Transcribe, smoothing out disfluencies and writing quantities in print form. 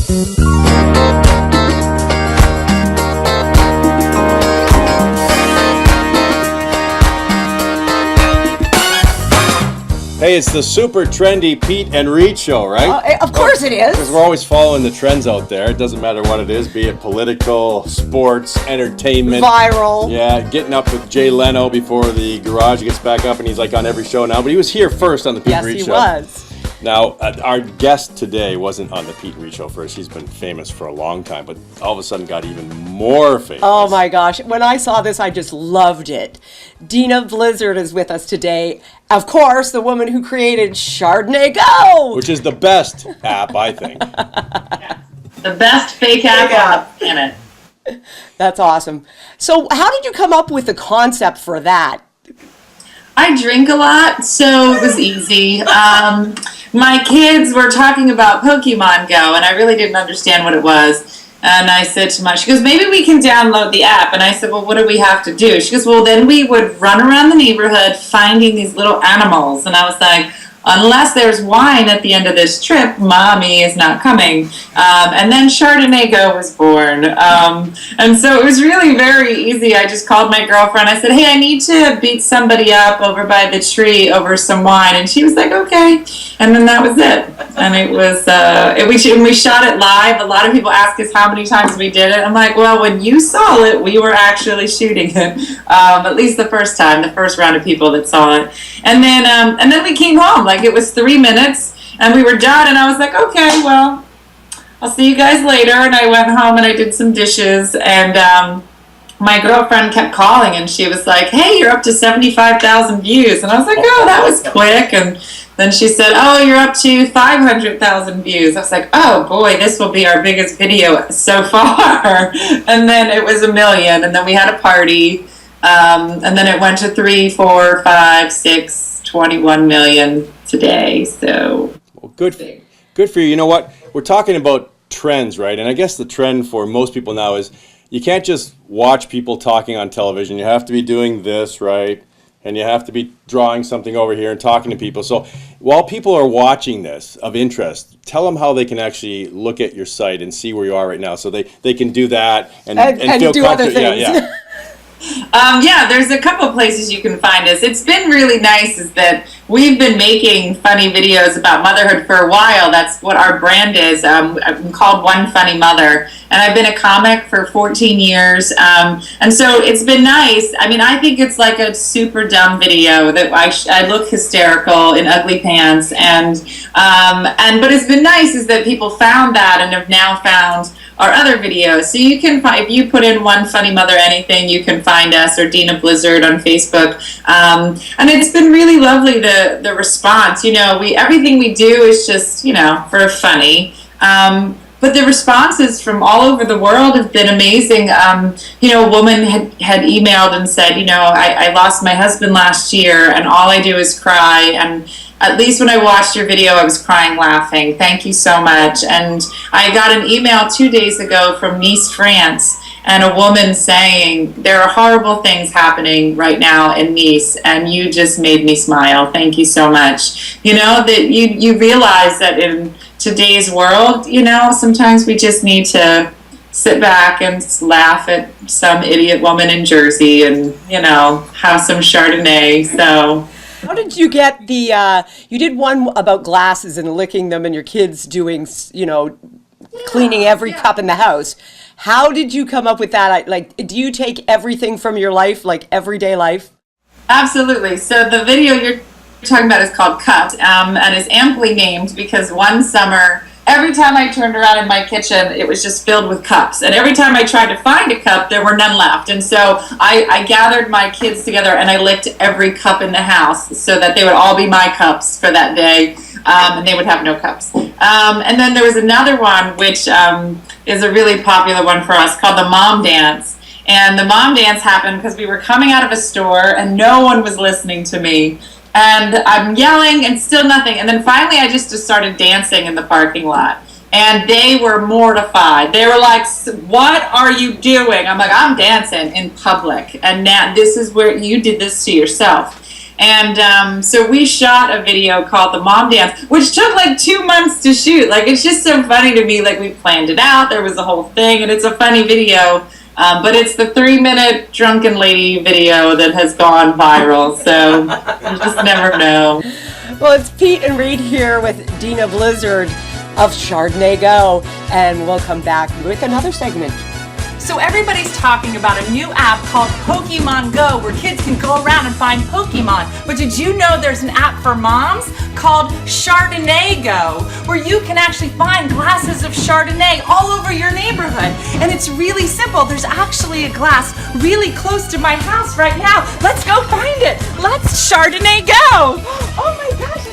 Hey, it's the super trendy Peet and Reet Show, right? Of course it is. Because we're always following the trends out there. It doesn't matter what it is, be it political, sports, entertainment. Viral. Yeah, getting up with Jay Leno before the garage gets back up, and he's like on every show now. But he was here first on the Peet and Reet Show. Yes, he was. Now, our guest today wasn't on the Peet Reet Show first. He's been famous for a long time, but all of a sudden got even more famous. Oh my gosh. When I saw this, I just loved it. Dena Blizzard is with us today. Of course, the woman who created Chardonnay Go! Which is the best app, I think. The best fake app on the planet. That's awesome. So how did you come up with the concept for that? I drink a lot, so it was easy. My kids were talking about Pokemon Go, and I really didn't understand what it was. And I said to she goes, maybe we can download the app. And I said, well, what do we have to do? She goes, well, then we would run around the neighborhood finding these little animals. And I was like, unless there's wine at the end of this trip, mommy is not coming. And then Chardonnay Go was born. And so it was really very easy. I just called my girlfriend. I said, hey, I need to beat somebody up over by the tree over some wine. And she was like, okay. And then that was it. And it was, we shot it live. A lot of people ask us how many times we did it. I'm like, well, when you saw it, we were actually shooting it. At least the first time, the first round of people that saw it. And then we came home. Like, it was 3 minutes and we were done, and I was like, okay, well, I'll see you guys later. And I went home and I did some dishes, and my girlfriend kept calling, and she was like, hey, you're up to 75,000 views. And I was like, oh, that was quick. And then she said, oh, you're up to 500,000 views. I was like, oh boy, this will be our biggest video so far. And then it was 1 million, and then we had a party, and then it went to 3, 4, 5, 6, 21 million today. So well, good for you. You know what, we're talking about trends, right? And I guess the trend for most people now is you can't just watch people talking on television. You have to be doing this, right? And you have to be drawing something over here and talking to people. So while people are watching this of interest, tell them how they can actually look at your site and see where you are right now, so they can do that and feel do other things. Yeah, there's a couple places you can find us. It's been really nice is that we've been making funny videos about motherhood for a while. That's what our brand is. I'm called One Funny Mother, and I've been a comic for 14 years. And so it's been nice. I mean, I think it's like a super dumb video that I look hysterical in ugly pants, but it's been nice is that people found that and have now found our other videos. So you can find, if you put in One Funny Mother anything, you can find us, or Dena Blizzard on Facebook. And it's been really lovely, the response. You know, everything we do is just, you know, for funny. But the responses from all over the world have been amazing. You know, a woman had emailed and said, you know, I lost my husband last year, and all I do is cry, and at least when I watched your video, I was crying laughing. Thank you so much. And I got an email 2 days ago from Nice, France, and a woman saying, there are horrible things happening right now in Nice, and you just made me smile. Thank you so much. You know, that you realize that in today's world, you know, sometimes we just need to sit back and laugh at some idiot woman in Jersey and, you know, have some Chardonnay. So how did you get you did one about glasses and licking them, and your kids doing, you know, cleaning every cup in the house. How did you come up with that? Like, do you take everything from your life, like everyday life? Absolutely. So the video you're talking about is called Cut, and is amply named because one summer, every time I turned around in my kitchen, it was just filled with cups. And every time I tried to find a cup, there were none left. And so I gathered my kids together and I licked every cup in the house so that they would all be my cups for that day, and they would have no cups. And then there was another one, which is a really popular one for us, called the Mom Dance. And the Mom Dance happened because we were coming out of a store and no one was listening to me. And I'm yelling and still nothing. And then finally I just started dancing in the parking lot. And they were mortified. They were like, what are you doing? I'm like, I'm dancing in public. And now this is where you did this to yourself. And so we shot a video called The Mom Dance, which took like 2 months to shoot. Like, it's just so funny to me. Like, we planned it out. There was a whole thing, and it's a funny video. But it's the 3-minute drunken lady video that has gone viral. So you just never know. Well, it's Peet and Reet here with Dena Blizzard of Chardonnay Go, and we'll come back with another segment. So everybody's talking about a new app called Pokemon Go where kids can go around and find Pokemon. But did you know there's an app for moms called Chardonnay Go where you can actually find glasses of Chardonnay all over your neighborhood? And it's really simple. There's actually a glass really close to my house right now. Let's go find it. Let's Chardonnay Go. Oh my gosh.